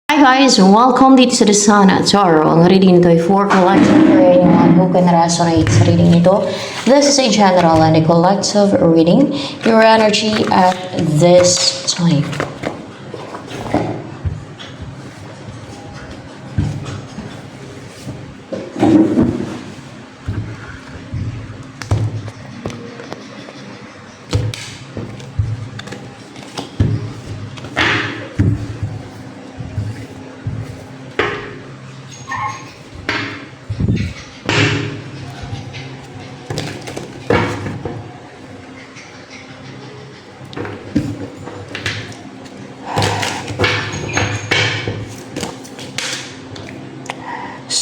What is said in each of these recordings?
Hi guys, welcome dito sa The Sun at Tarot. Ang reading nito ay for collective for anyone who can resonate sa reading nito. This is a general and a collective reading. Your energy at this time.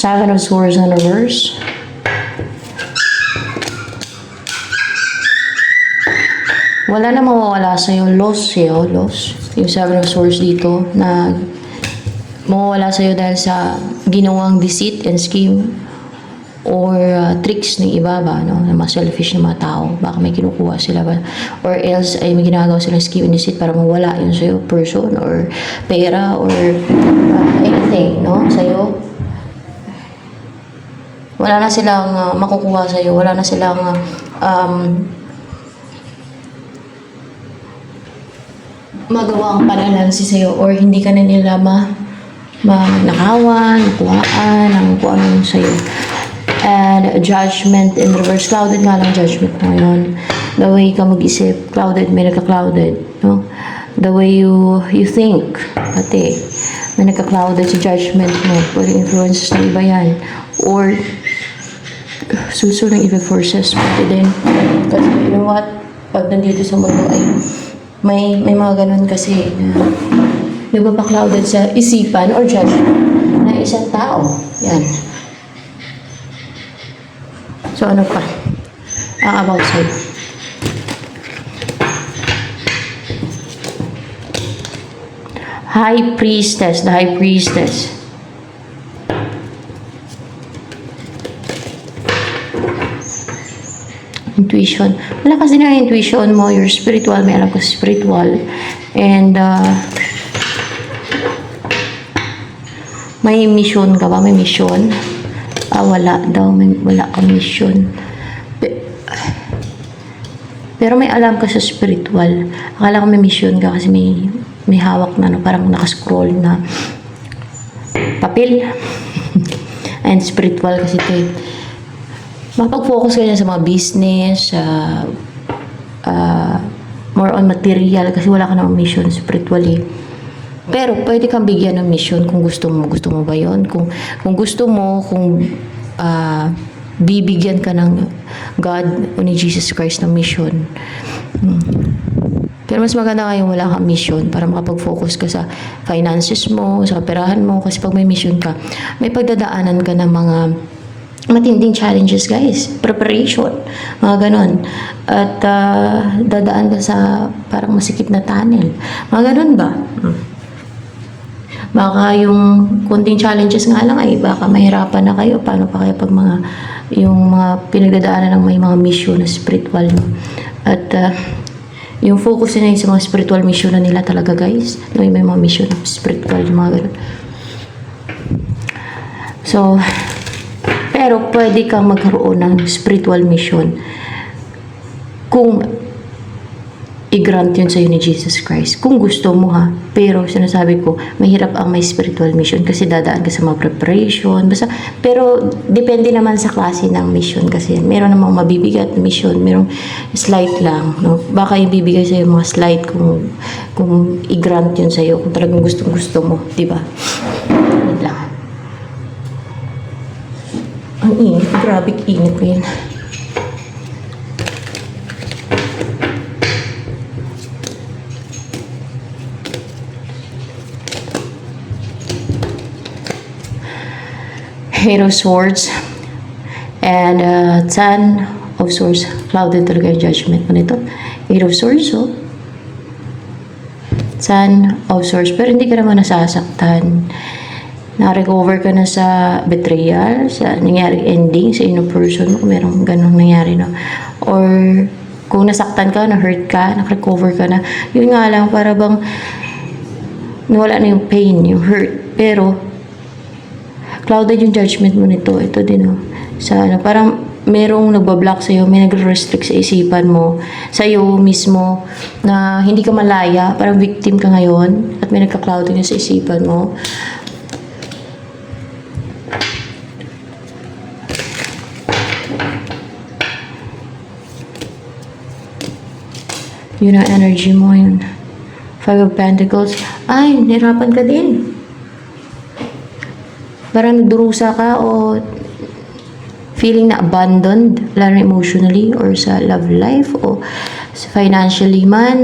Seven of Swords in reverse. Wala na mawawala sa'yo. Loss. Yung Seven of Swords dito na mawawala sa'yo dahil sa ginawang deceit and scheme or tricks ng iba ba, no? Na mga selfish na mga tao. Baka may kinukuha sila ba? Or else ay may ginagawa silang scheme and deceit para mawala yun sa'yo, person or pera or anything, no? Sa'yo. Wala na silang makukuha sa'yo. Wala na silang magawang pananalsi sa'yo or hindi ka na nila manakawan, nakuhaan, ang kung ano sa'yo. And judgment in reverse. Clouded nga lang judgment mo ngayon. The way ka mag-isip, clouded, may nagka-clouded. No? The way you think, pati, may nagka-clouded sa judgment mo. Pwede influences ng iba yan. Or suso ng evil forces pati din. Kasi you know what? Pag nandito sa mundo ay may mga ganun kasi na nagpapa-clouded sa isipan or judgment na isang tao. Yan. So ano pa? Ang about sa'yo. High Priestess. The High Priestess. Intuition. Wala kasi na intuition mo, your spiritual, may alam ko spiritual. And, may mission ka ba? May mission? Wala daw. Wala kang mission. Pero may alam ka sa spiritual. Akala ko may mission ka kasi may hawak na, no, parang nakascroll na papel. And spiritual kasi ito eh. Mapag-focus ka na sa mga business, more on material kasi wala ka namang mission spiritually. Pero pwede kang bigyan ng mission kung gusto mo. Gusto mo ba yun? Kung gusto mo, kung bibigyan ka ng God o ni Jesus Christ ng mission. Pero mas maganda nga yung wala kang mission para makapag-focus ka sa finances mo, sa kaperahan mo. Kasi pag may mission ka, may pagdadaanan ka ng mga matinding challenges, guys. Preparation. Mga ganon. At dadaan ka sa parang masikip na tunnel. Mga ganon ba? Baka yung kunting challenges nga lang ay baka mahirapan na kayo. Paano pa kayo pag yung mga pinagdadaanan ng may mga mission na spiritual. No? At yung focus nila sa mga spiritual mission na nila talaga, guys. No, yung may mga mission na spiritual. Yung mga ganon. So, pero pwede kang magkaroon ng spiritual mission kung i-grant yun sa'yo ni Jesus Christ. Kung gusto mo ha. Pero sinasabi ko, mahirap ang may spiritual mission kasi dadaan ka sa mga preparation. Basta, pero depende naman sa klase ng mission kasi meron namang mabibigat na mission. Merong slight lang. No? Baka ibibigay sa'yo mga slight kung i-grant yun sa'yo. Kung talagang gusto mo. Diba? Wait lang. Ang init. Grabe init ko yan. Eight of Swords and Ten of Swords. Clouded talaga yung judgment mo nito. Eight of Swords, oh. Ten of Swords. Pero hindi ka naman nasasaktan. Na-recover ka na sa betrayal, sa nangyari ending sa inner person mo, kung merong ganong nangyari, no? Or kung nasaktan ka, na-hurt ka, na-recover ka na. Yun nga lang, para bang Nawala na yung pain, yung hurt. Pero, clouded yung judgment mo nito. Ito din, oh. Sa ano, parang merong nagbablock sa'yo, may nagre-restrict sa isipan mo, sa'yo mismo, na hindi ka malaya, parang victim ka ngayon, at may nagka-clouded yun sa isipan mo. Yun ang energy mo, yun. Five of Pentacles. Ay, nahirapan ka din. Parang nagdurusa ka o feeling na abandoned, lalo emotionally or sa love life o sa financially man,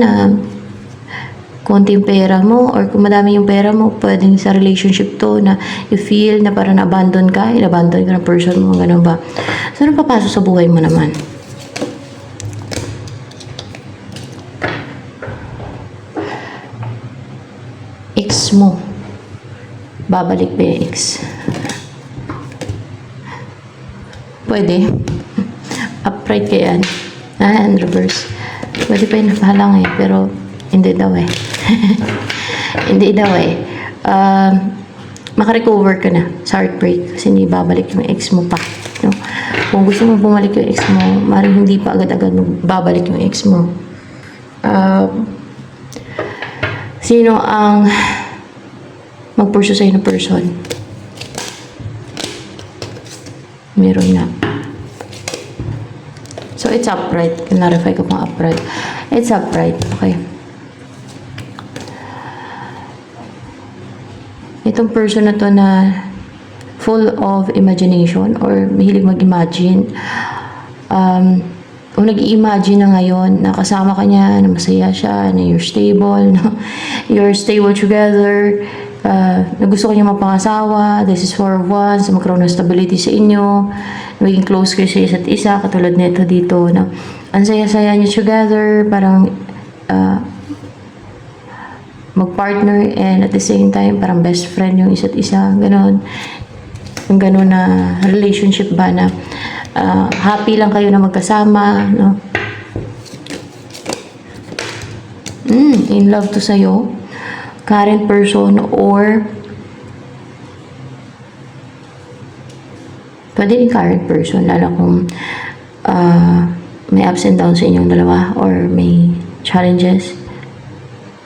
konti yung pera mo or kung madami yung pera mo, pwedeng sa relationship to na you feel na parang na-abandon ka, in-abandon ka ng person mo, ganun ba? So, ano papasok sa buhay mo naman? Ex mo. Babalik ba yung ex? Pwede. Upright ka yan. And reverse. Pwede pa yung napahalang eh. Pero, hindi daw eh. Hindi daw eh. Makarecover ka na sa heartbreak. Kasi hindi babalik yung ex mo pa. No? Kung gusto mo bumalik yung ex mo, maaaring hindi pa agad-agad babalik yung ex mo. Sino ang mag-pursue sa'yo na person? Meron na. So, it's upright. Clarify ko kung upright. It's upright. Okay. Itong person na to na full of imagination or mahilig mag-imagine. Kung nag-i-imagine na ngayon na kasama ka niya, na masaya siya, na you're stable, no? You're stable together, na gusto ko niya mapangasawa, this is for once, magkaroon ng stability sa inyo, maging close kayo sa isa't isa, katulad nito dito, na ang saya-saya niyo together, parang mag-partner and at the same time, parang best friend yung isa't isa, ganon. Yung ganon na relationship ba na happy lang kayo na magkasama, no? In love to sa'yo. Current person or pwede rin current person, lalo kung may ups and downs sa inyong dalawa or may challenges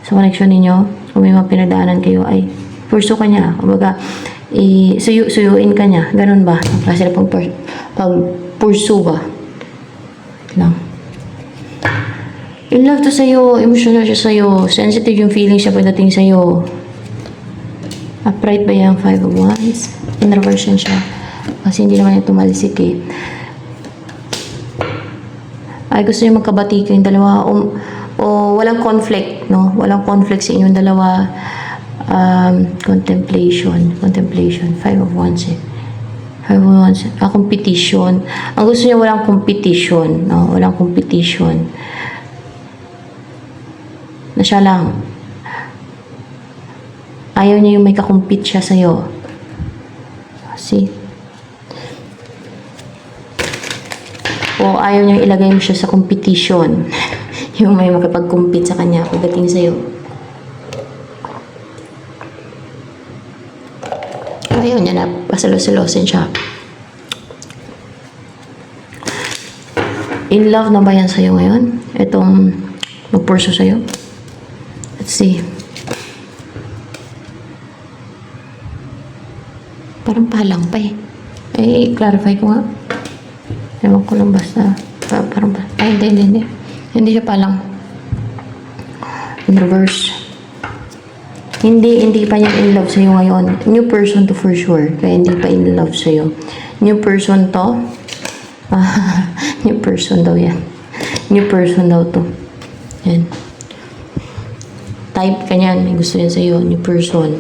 sa connection ninyo. Kung may mga pinagdaanan kayo, ay pursue ka niya. Kumbaga, suyuin ka niya. Ganun ba? Kasi pag-pursue ba? Lang. In love to sa'yo, emotional siya sa'yo, sensitive yung feeling siya pagdating sa'yo. Upright ba yung 5 of Wands? In reverse siya. Kasi hindi naman yung tumalisik eh. Ay, gusto niyo magkabati kayong dalawa o walang conflict, no? Walang conflict sa inyong dalawa. Contemplation. 5 of Wands eh. 5 of Wands. Competition. Ang gusto niya walang competition, no? Walang competition. Na siya lang. Ayaw niya yung may kakumpit siya sa'yo. See? O ayaw niya ilagay mo siya sa competition. Yung may makipag-compete sa kanya pagdating sa'yo. Ayaw niya na pasalo-salosin siya. In love na ba yan sa'yo ngayon? Itong mag-pursue sa'yo? Let's see. Parang palang pa eh. Eh, clarify ko nga. Ewan ko lang basta. Parang ay, hindi. Hindi siya palang. In reverse. Hindi pa niya in love sa'yo ngayon. New person to for sure. Kaya hindi pa in love sa'yo. New person to. New person daw yan. New person daw to. Yan. Type ka niyan, may gusto yan sa'yo, new person.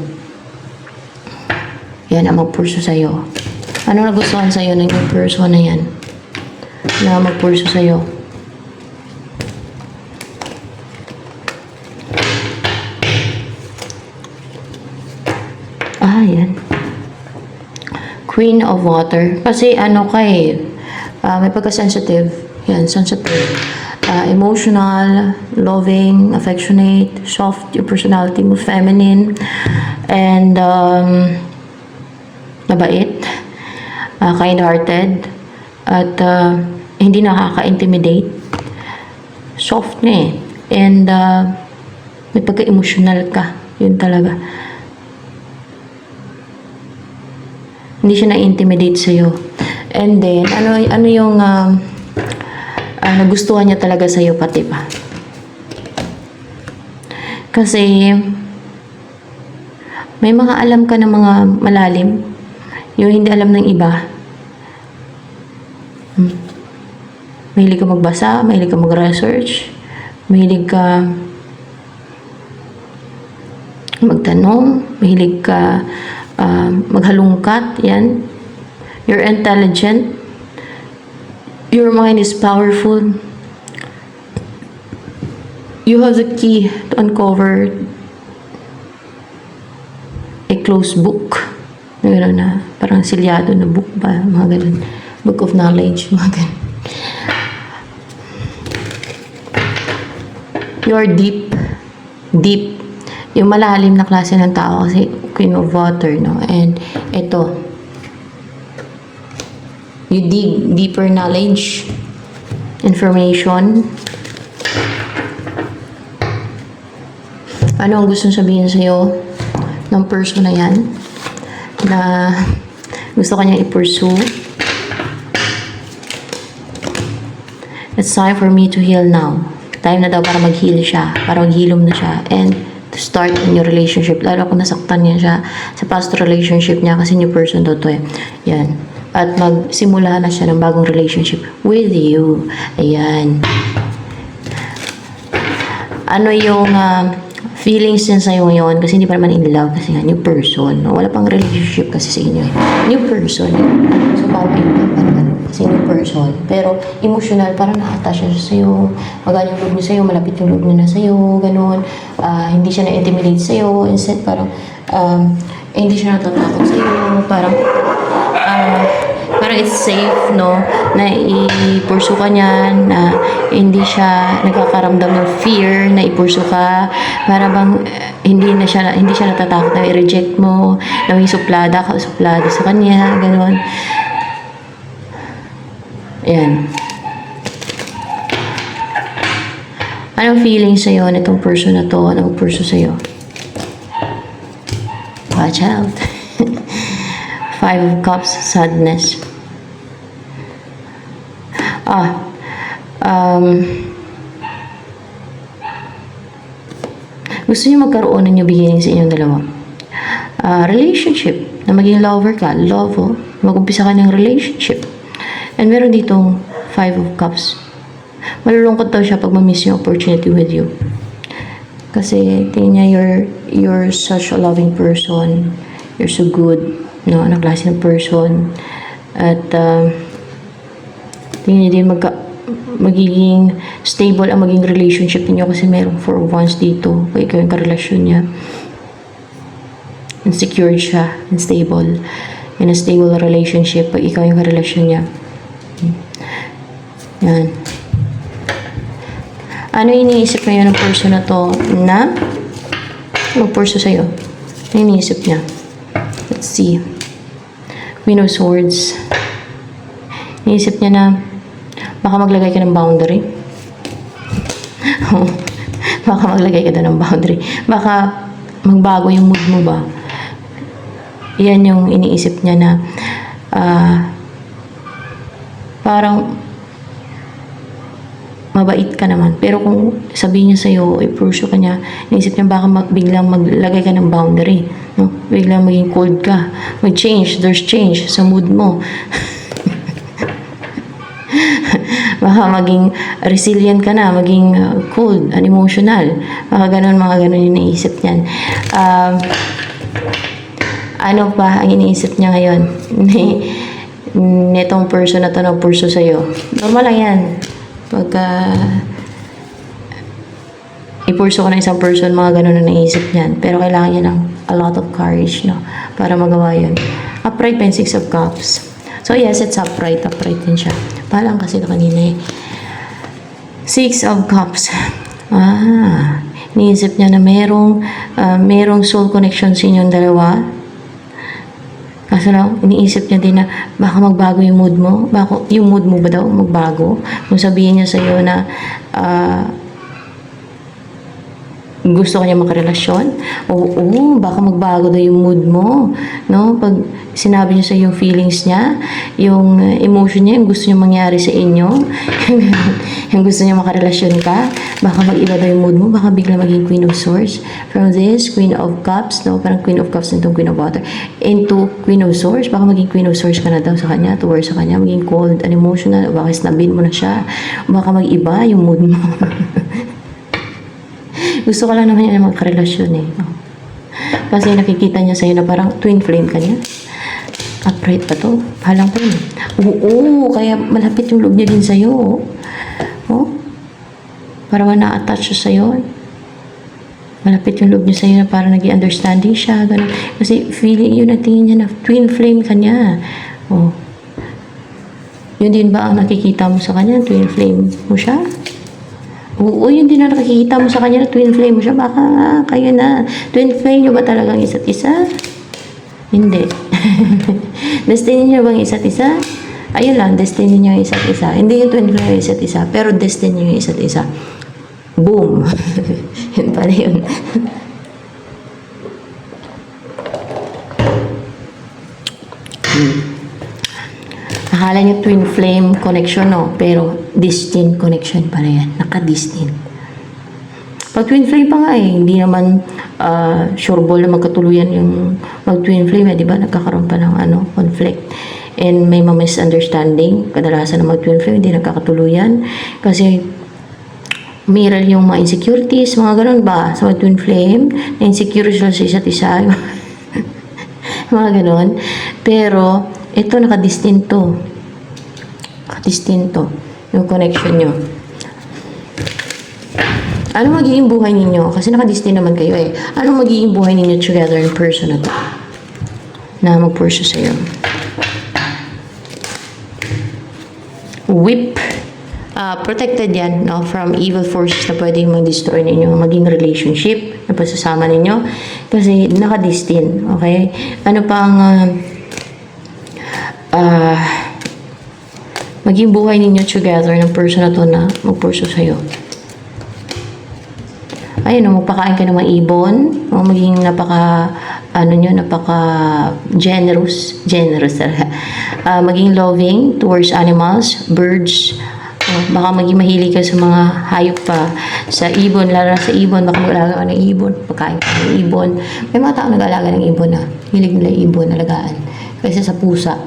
Yan ang mag-pursue sa'yo. Ano nagustuhan sa'yo ng new person na yan? Na mag-pursue sa'yo? Yan. Queen of Water. Kasi ano ka eh, may pagka-sensitive. Yan, sensitive. emotional, loving, affectionate, soft yung personality mo, feminine, and mabait, kind-hearted, at hindi nakaka-intimidate. Soft na eh. And may pagka-emotional ka. Yun talaga. Hindi siya na-intimidate sa'yo. And then, ano yung nagustuhan niya talaga sa'yo pati pa. Kasi, may mga alam ka ng mga malalim. Yung hindi alam ng iba. Mahilig ka magbasa, mahilig ka mag-research, mahilig ka magtanong, mahilig ka maghalungkat, yan. You're intelligent. Your mind is powerful. You have the key to uncover a closed book. Gano'n na, parang silyado na book ba, mga ganun. Book of knowledge, mga ganun. You're deep. Deep. Yung malalim na klase ng tao kasi Queen of Water, no? And ito, you dig deeper knowledge, information. Ano ang gusto sabihin sa'yo ng person na yan? Na gusto kanya i-pursue. It's time for me to heal now. Time na daw para mag-heal siya, para maghilom na siya, and to start a new relationship. Lalo kung nasaktan niya siya sa past relationship niya kasi new person daw to eh. Yan. At magsimula na siya ng bagong relationship with you. Ayan. Ano yung feelings niya sa'yo ngayon? Kasi hindi pa naman in love kasi nga, new person. No? Wala pang relationship kasi sa inyo eh. New person. So, parang in love pa naman. Kasi new person. Pero, emotional, parang na-attach siya sa'yo. Magaan yung loob niya sa'yo, malapit yung loob niya na sa'yo, ganun. Hindi siya na-intimidate sa'yo. Instead, parang, hindi siya natatakot sa'yo. Parang it's safe, no, na i-pursue ka niya, na hindi siya nagkakaramdam ng fear na i-pursue ka, para bang hindi siya natatakot na i-reject mo, na may suplada sa kanya, gano'n. Ayan. Anong feeling sa'yo nitong person na to? Anong pursue sa'yo? Watch out. Five of Cups, sadness. Gusto niyo magkaroon ng new beginning sa inyong dalawa. Relationship, na maging lover ka, mag-umpisa ka ng relationship. And meron ditong Five of Cups. Malulungkot daw siya pag ma-miss yung opportunity with you. Kasi tingin niya you're such a loving person. You're so good, no, na klase ng person. At tingin niya din magiging stable ang maging relationship niyo kasi merong 4 of Wands dito. Kaya ikaw yung karelasyon niya. And secured siya and stable. In a stable relationship pag ikaw yung karelasyon niya. Yan. Ano iniisip ngayon ng person na to na mag-pursue sa'yo? Ano iniisip niya? Let's see. Queen of Swords. Iniisip niya na baka maglagay ka ng boundary. Baka maglagay ka na ng boundary. Baka magbago yung mood mo ba? Yan yung iniisip niya na parang mabait ka naman. Pero kung sabihin niya sa'yo, i-pursue ka niya, iniisip niya baka biglang maglagay ka ng boundary. No? Biglang maging cold ka. Mag-change. There's change sa mood mo. Baka maging resilient ka na, maging cold, unemotional. Baka ganun, mga ganun yung naisip niyan. Ano pa ang iniisip niya ngayon? Netong person na to na pursue sa'yo. Normal lang yan. Pagka i-pursue ko na isang person, mga ganun ang naisip niyan. Pero kailangan niya ng a lot of courage, no? Para magawa yun. Upright pa yung 6 of Cups. So yes, it's upright. Upright din siya. Parang kasi na kanina eh. Six of Cups. Iniisip niya na merong soul connection sa inyong dalawa. Kaso lang, iniisip niya din na baka magbago yung mood mo. Baka, yung mood mo ba daw magbago? Kung sabihin niya sa'yo na gusto kanya makarelasyon, oo, baka magbago daw yung mood mo, no? Pag sinabi niya sa yung feelings niya, yung emotion niya, yung gusto niya mangyari sa inyo, yung gusto niya makarelasyon ka, baka mag-iba daw yung mood mo, baka bigla maging Queen of Swords. From this, Queen of Cups, no? Parang Queen of Cups into Queen of Water, into Queen of Swords, baka maging Queen of Swords ka na daw sa kanya, towards sa kanya, maging cold and emotional, baka snabin mo na siya, baka mag-iba yung mood mo. Gusto ko lang naman niya magkarelasyon eh. Kasi nakikita niya sa'yo na parang twin flame ka niya. Upright pa to. Halang pa yun. Oo, kaya malapit yung loob niya din sa'yo. Oh. Parang na-attach siya sa'yo. Malapit yung loob niya sa'yo na parang nag-i-understanding siya. Ganun. Kasi feeling yun na tingin niya na twin flame ka niya. Oh. Yun din ba ang nakikita mo sa kanya? Twin flame mo siya? Oo, yun din na nakikita mo sa kanya na twin flame mo siya. Baka kayo na. Twin flame nyo ba talagang isa't isa? Hindi. Destiny nyo bang isa't isa? Ayun lang, destiny nyo yung isa't isa. Hindi yung twin flame yung isa't isa, pero destiny nyo yung isa't isa. Boom! Yun pala yun. Akala niyo twin flame connection, no? Pero destined connection pala yan. Naka-destined. Pag twin flame pa nga eh, hindi naman sureball na magkatuluyan yung mag-twin flame, eh, di ba? Nagkakaroon pa ng conflict. And may misunderstanding. Kadalasan na mag-twin flame, hindi nagkakatuluyan. Kasi mirror yung mga insecurities, mga ganun ba? Sa mag-twin flame, na-insecure sila sa isa't isa. Mga ganun. Pero, ito nakadistinto. Nakadistinto yung connection nyo. Ano magiging buhay ninyo? Kasi nakadistinto naman kayo eh. Ano magiging buhay ninyo together in person na to? Na mag-pursue sa'yo. Whip. Protected yan, no, from evil forces na pwedeng mag-destroy ninyo maging relationship na pasasama ninyo. Kasi nakadistin. Okay? Ano pang maging buhay ninyo together ng person na to na mag-pursue sa'yo. Ayun, magpakain ka ng mga ibon, maging napaka generous talaga. Maging loving towards animals, birds, baka maging mahilig ka sa mga hayop pa, sa ibon, lalo na sa ibon, baka mag-alaga ka ng ibon, pagkain ka ng ibon. May mga tao nag-alaga ng ibon na, hilig nila ibon, alagaan. Kasi sa pusa,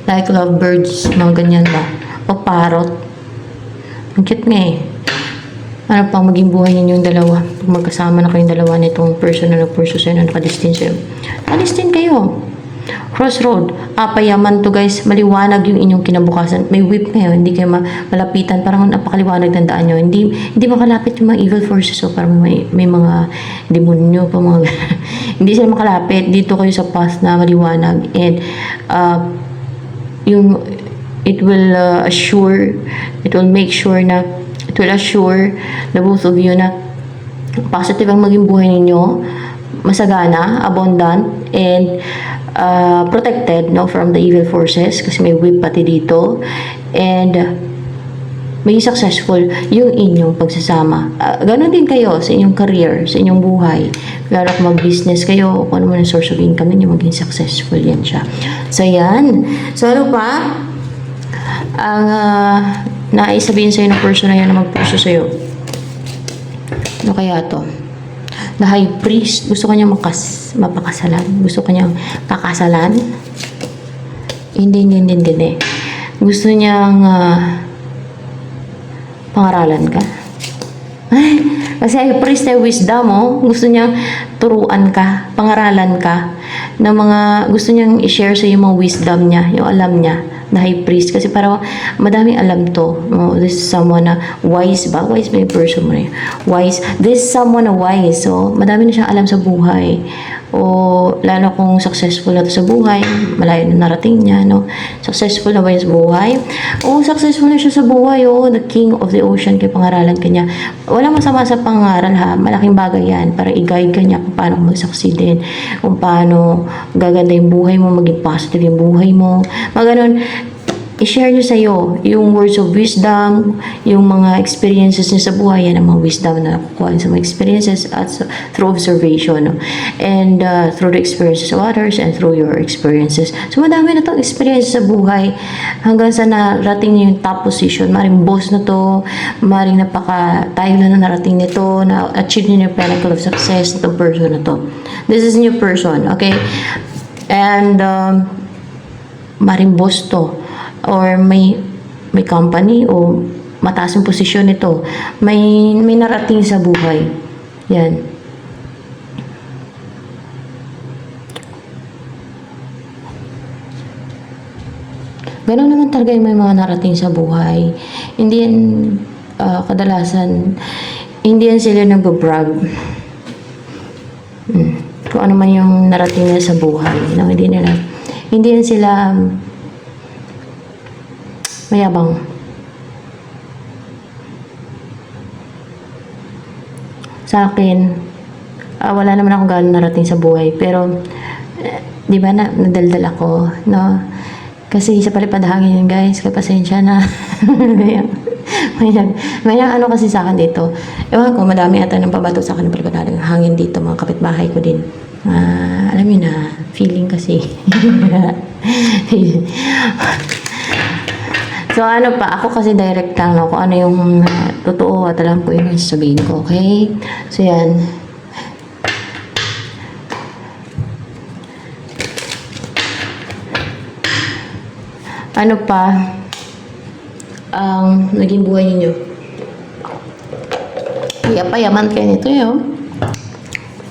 like lovebirds, mga ganyan ba? O parrot. Ang cute nga eh. Ano pang maging buhay ninyong dalawa? Pag magkasama na kayong dalawa nitong person na nag-pursue sa'yo, na nakadestin sa'yo. Nakadestin kayo. Crossroad. Payaman to guys. Maliwanag yung inyong kinabukasan. May whip ngayon. Hindi kayo malapitan. Parang napakaliwanag, tandaan nyo. Hindi makalapit yung mga evil forces. So parang may mga demonyo pa mga hindi sila makalapit. Dito kayo sa path na maliwanag. And it will assure na both of you na positive ang maging buhay ninyo, masagana, abundant, and protected, no, from the evil forces kasi may whip pati dito, and may successful yung inyong pagsasama. Ganon din kayo sa inyong career, sa inyong buhay. Lalo kung mag-business kayo, kung ano man yung source of income ninyo, maging successful yan siya. So, yan. So, ano pa? Ang naisabihin sa'yo ng person na yan na mag-pursue sa'yo. Ano kaya to? The High Priest, gusto kanyang mapakasalan. Gusto kanyang pakasalan. Hindi. Gusto niyang pangaralan ka. Ay, kasi High Priest ay wisdom, oh. Gusto niyang turuan ka, pangaralan ka, ng mga, gusto niyang i-share sa iyo mga wisdom niya, yung alam niya, the High Priest. Kasi parang madaming alam to. This is someone na wise ba? Wise ba yung person mo na yun? Wise. This is someone na wise. So, madami na siyang alam sa buhay. O lalo kung successful na to sa buhay, malayo na narating niya, no? Successful na ba yun sa buhay? O successful na siya sa buhay, the king of the ocean, kaya pangaralan ka niya. Walang masama sa pangaral, ha? Malaking bagay yan para i-guide ka niya kung paano mag-succeed din, kung paano gaganda yung buhay mo, maging positive yung buhay mo. Maganon, i-share niyo sa'yo yung words of wisdom, yung mga experiences niya sa buhay, yan ang mga wisdom na nakukuha sa mga experiences at through observation, no? And through the experiences of others and through your experiences. So, madami na itong experience sa buhay hanggang sa narating niya yung top position. Maring boss na to, maring tayo na narating nito, na achieve niya yung pinnacle of success na itong person na to. This is new person, okay? And maring boss to, or may company o mataas yung posisyon nito, may narating sa buhay. Yan. Ganun naman talaga yung may mga narating sa buhay. Hindi yan, kadalasan, hindi yan sila nag-brag. Kung ano man yung narating nila sa buhay. No? Hindi yan sila mayabang. Sa akin, wala naman akong gano'n narating sa buhay. Pero, di ba nadaldal ako, no? Kasi sa palipad hangin yun, guys. Kaya pasensya na. may ano kasi sa akin dito. Ewan ko, madami ata ng pabato sa akin ng palipad hangin dito. Mga kapitbahay ko din. Alam mo na, feeling kasi. So, ano pa, ako kasi direct lang, no? Kung ano yung totoo at alam ko yung sabihin ko, okay? So, yan. Ano pa ang naging buhay ninyo? Payaman kayo nito, yun.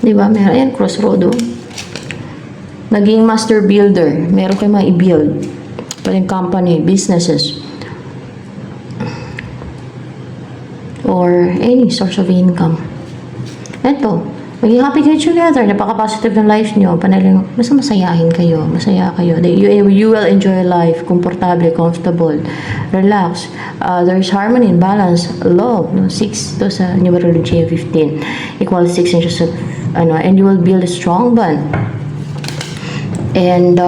Diba? Meron, ayan, crossroad, oh. Naging master builder. Meron kayo mga i-build. Paling company, businesses. Or any source of income. Ito, maging happy kayo together, napaka-positive ng life nyo, panaling, basta masayahin kayo, masaya kayo. You will enjoy life, komportable, comfortable, relax. There's harmony and balance, love, no? 6 to sa numerology 15 equals 6 inches of, and you will build a strong bond. And,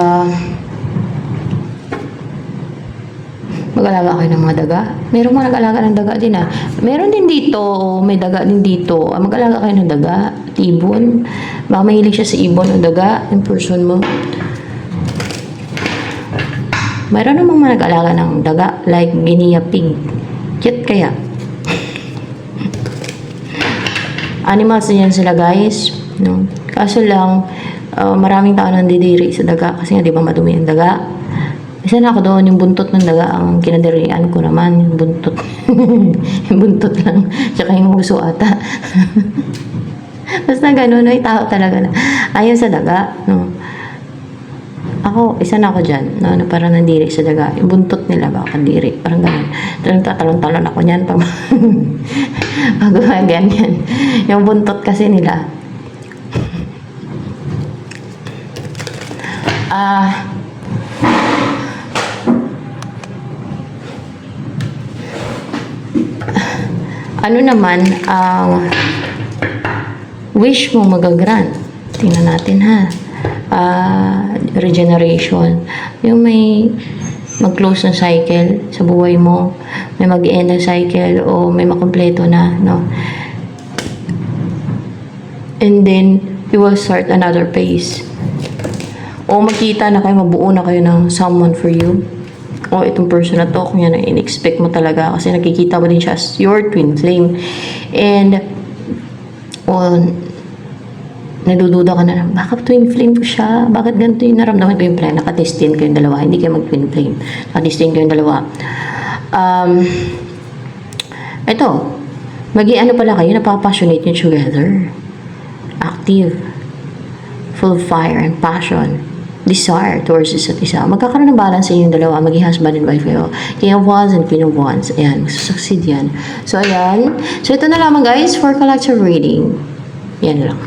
mag-alaga kayo ng mga daga. Meron mga nag-alaga ng daga din, Meron din dito, may daga din dito. Mag-alaga kayo ng daga, ibon. Baka mahilig siya sa ibon o daga, yung person mo. Meron namang mga nag-alaga ng daga, like guinea pig. Cute kaya. Animals din yan sila, guys. No? Kaso lang, maraming tao nandidiri sa daga kasi nga, di ba, madumi ang daga. Isa na ako doon, yung buntot ng daga ang kinadirian ko naman, yung buntot. Yung buntot lang, tsaka yung uso ata. Basta ganun, may tao talaga na ayaw sa daga, no? Ako, isa na ako dyan, no, na parang nandiri sa daga. Yung buntot nila ba, kandiri, parang ganun. Talagang tatalon-talon ako niyan pag ganyan. Yung buntot kasi nila. Ano naman ang wish mo magagrant? Tingnan natin, ha. Regeneration. Yung may mag-close ng cycle sa buhay mo, may mag-end ng cycle o may makompleto na, no? And then, you will start another phase. O magkita na kayo, mabuo na kayo ng someone for you. O itong person na to, kung yan ang in-expect mo talaga kasi nakikita mo din siya as your twin flame. And nadududa ka na, bakit twin flame ko siya? Bakit ganito yung naramdaman ko yung flame? Nakadestin kayong dalawa, hindi kayo mag-twin flame. Nakadestin kayong dalawa. Ito, ano pala kayo, napaka-passionate nyo together. Active. Full of fire and passion. Desire towards isa't isa. Magkakaroon ng balance sa inyong dalawa. Maging husband and wife kayo. King of Wands and Queen of Wands. Ayan. Magsusucceed yan. So, ayan. So, ito na lamang, guys, for collective reading. Yan lang.